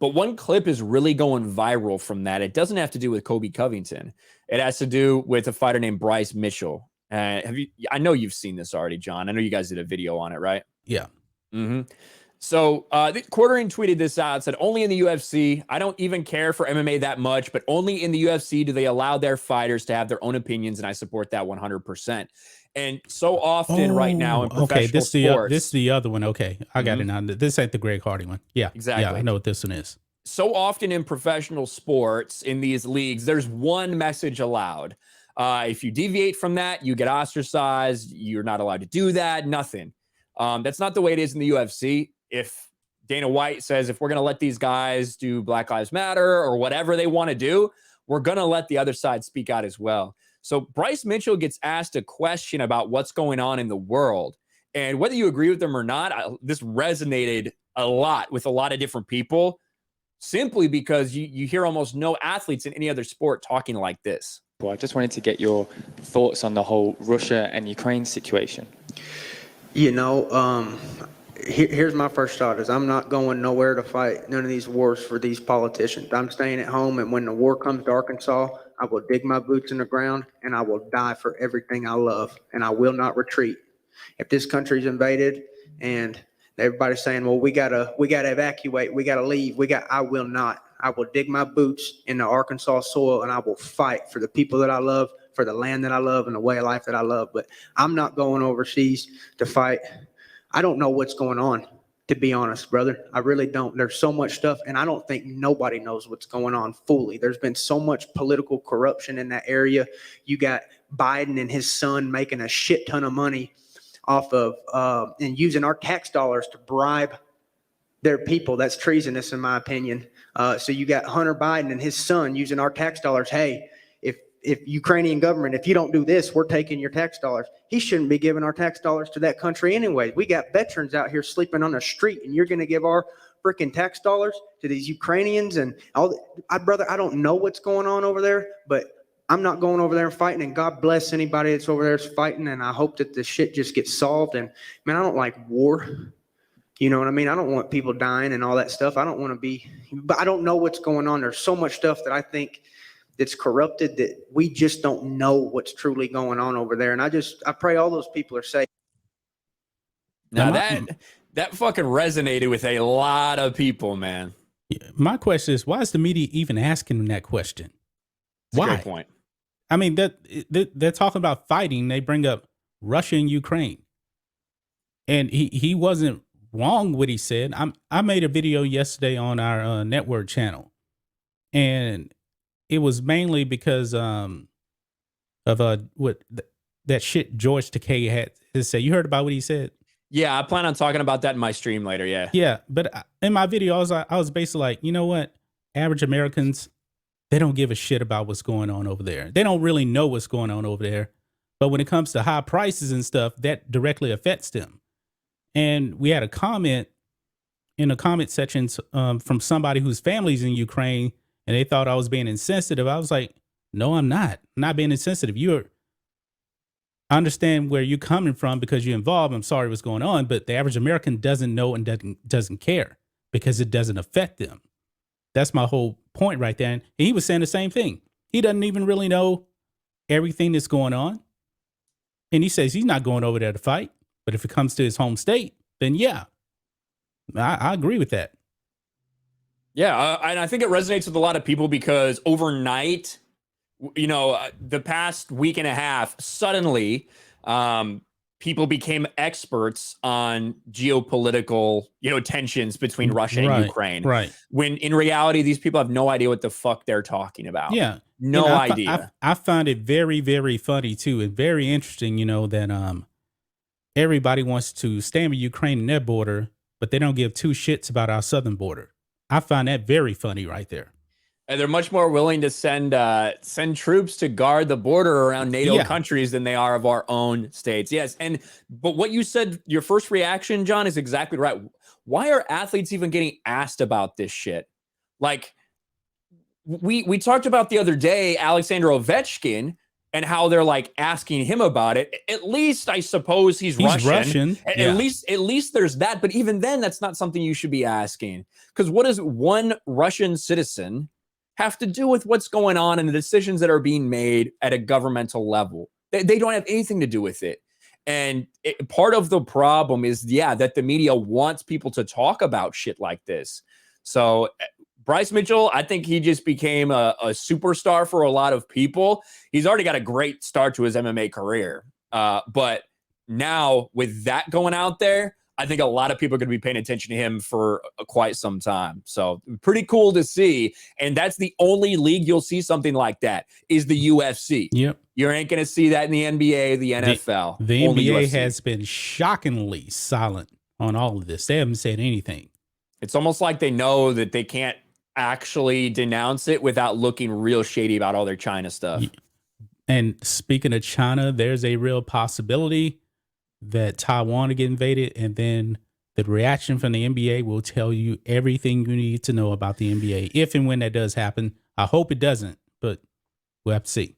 But one clip is really going viral from that. It doesn't have to do with Kobe Covington. It has to do with a fighter named Bryce Mitchell. I know you've seen this already, John. I know you guys did a video on it, right? Yeah. Mm-hmm. So Quartering tweeted this out, said, only in the UFC, I don't even care for MMA that much, but only in the UFC do they allow their fighters to have their own opinions, and I support that 100%. And so often right now in professional sports. This is the other one. Okay, I got it now. This ain't the Greg Hardy one. Yeah, exactly. Yeah, I know what this one is. So often in professional sports, in these leagues, there's one message allowed. If you deviate from that, you get ostracized. You're not allowed to do that. Nothing. That's not the way it is in the UFC. If Dana White says, if we're going to let these guys do Black Lives Matter or whatever they want to do, we're going to let the other side speak out as well. So Bryce Mitchell gets asked a question about what's going on in the world. And whether you agree with them or not, this resonated a lot with a lot of different people, simply because you hear almost no athletes in any other sport talking like this. Well, I just wanted to get your thoughts on the whole Russia and Ukraine situation. You know, here's my first thought is I'm not going nowhere to fight none of these wars for these politicians. I'm staying at home, and when the war comes to Arkansas, I will dig my boots in the ground and I will die for everything I love, and I will not retreat. If this country's invaded and everybody's saying, well, we gotta evacuate, we gotta leave, I will not. I will dig my boots in the Arkansas soil and I will fight for the people that I love, for the land that I love, and the way of life that I love. But I'm not going overseas to fight. I don't know what's going on, to be honest, brother. I really don't. There's so much stuff, and I don't think nobody knows what's going on fully. There's been so much political corruption in that area. You got Biden and his son making a shit ton of money off of and using our tax dollars to bribe their people. That's treasonous, in my opinion. So you got Hunter Biden and his son using our tax dollars. Hey, if Ukrainian government, if you don't do this, we're taking your tax dollars. He shouldn't be giving our tax dollars to that country anyway. We got veterans out here sleeping on the street, and you're going to give our freaking tax dollars to these Ukrainians and all. Brother, I don't know what's going on over there, but I'm not going over there and fighting. And God bless anybody that's over there fighting. And I hope that the shit just gets solved. And man, I don't like war. You know what I mean? I don't want people dying and all that stuff. I don't want to be, but I don't know what's going on. There's so much stuff that I think that's corrupted that we just don't know what's truly going on over there. And I pray all those people are safe. Now that fucking resonated with a lot of people, man. My question is, why is the media even asking them that question? That's a great point. I mean, they're talking about fighting. They bring up Russia and Ukraine. And he wasn't wrong what he said. I made a video yesterday on our network channel. And it was mainly because of what that shit George Takei had to say. You heard about what he said? Yeah, I plan on talking about that in my stream later. Yeah. Yeah, but in my video, I was basically like, you know what? Average Americans, they don't give a shit about what's going on over there. They don't really know what's going on over there. But when it comes to high prices and stuff, that directly affects them. And we had a comment in the comment sections from somebody whose family's in Ukraine, and they thought I was being insensitive. I was like, no, I'm not. I'm not being insensitive. I understand where you're coming from because you're involved. I'm sorry what's going on, but the average American doesn't know and doesn't care because it doesn't affect them. That's my whole point right there. And he was saying the same thing. He doesn't even really know everything that's going on. And he says he's not going over there to fight. But if it comes to his home state, then yeah, I agree with that. Yeah, and I think it resonates with a lot of people because overnight, you know, the past week and a half, suddenly people became experts on geopolitical, tensions between Russia and Ukraine. Right. When in reality, these people have no idea what the fuck they're talking about. Yeah. No idea. I find it very, very funny too, and very interesting, that everybody wants to stand with Ukraine in their border, but they don't give two shits about our southern border. I find that very funny right there. And they're much more willing to send troops to guard the border around NATO countries than they are of our own states. Yes. But what you said, your first reaction, John, is exactly right. Why are athletes even getting asked about this shit? Like we talked about the other day, Alexander Ovechkin and how they're like asking him about it. At least I suppose he's Russian. Yeah. At least there's that. But even then, that's not something you should be asking, because what does one Russian citizen have to do with what's going on and the decisions that are being made at a governmental level? They don't have anything to do with it. And part of the problem is, that the media wants people to talk about shit like this. So Bryce Mitchell, I think he just became a superstar for a lot of people. He's already got a great start to his MMA career. But now with that going out there, I think a lot of people are going to be paying attention to him for quite some time. So pretty cool to see. And that's the only league you'll see something like that is the UFC. Yep. You ain't going to see that in the NBA, the NFL. The only NBA UFC. has been shockingly silent on all of this. They haven't said anything. It's almost like they know that they can't actually denounce it without looking real shady about all their China stuff. And speaking of China, there's a real possibility that Taiwan will get invaded, and then the reaction from the NBA will tell you everything you need to know about the NBA. If and when that does happen, I hope it doesn't, but we'll have to see.